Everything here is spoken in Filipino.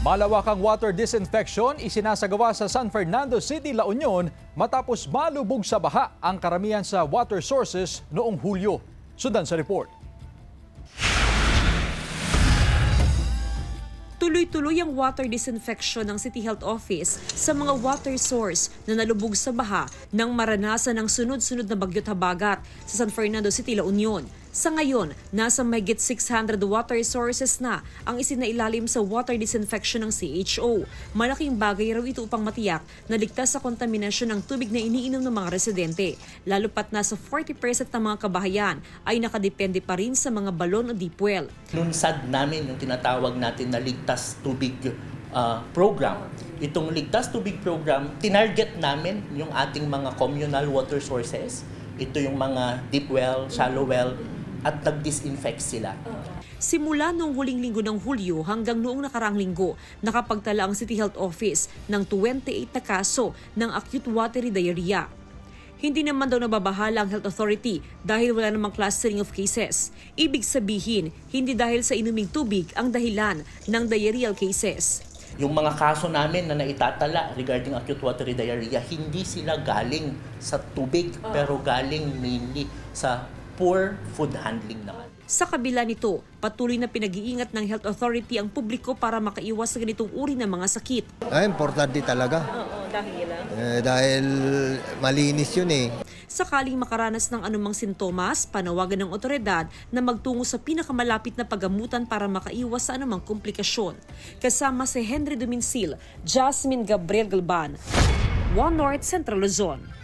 Malawakang water disinfection isinasagawa sa San Fernando City, La Union matapos malubog sa baha ang karamihan sa water sources noong Hulyo. Sundan sa report. Tuloy-tuloy ang water disinfection ng City Health Office sa mga water source na nalubog sa baha nang maranasan ng sunod-sunod na bagyo't habagat sa San Fernando City, La Union. Sa ngayon, nasa mahigit 600 water sources na ang isinailalim sa water disinfection ng CHO. Malaking bagay raw ito upang matiyak na ligtas sa kontaminasyon ng tubig na iniinom ng mga residente. Lalo pat nasa 40% ng mga kabahayan ay nakadepende pa rin sa mga balon o deep well. Lunsad namin yung tinatawag natin na Ligtas Tubig program. Itong Ligtas Tubig program, tinarget namin yung ating mga communal water sources. Ito yung mga deep well, shallow well, at nag-disinfect sila. Simula noong huling linggo ng Hulyo hanggang noong nakaraang linggo, nakapagtala ang City Health Office ng 28 na kaso ng acute watery diarrhea. Hindi naman daw nababahala ang Health Authority dahil wala namang clustering of cases. Ibig sabihin, hindi dahil sa inuming tubig ang dahilan ng diarrheal cases. Yung mga kaso namin na naitatala regarding acute watery diarrhea, hindi sila galing sa tubig, pero galing mainly sa poor food handling naman. Sa kabila nito, patuloy na pinag-iingat ng Health Authority ang publiko para makaiwas sa ganitong uri ng mga sakit. Importante talaga. Oo, dahil dahil malinis yun eh. Sakaling makaranas ng anumang sintomas, panawagan ng otoridad na magtungo sa pinakamalapit na paggamutan para makaiwas sa anumang komplikasyon. Kasama si Henry Dumincil, Jasmine Gabriel Galban, One North Central Luzon.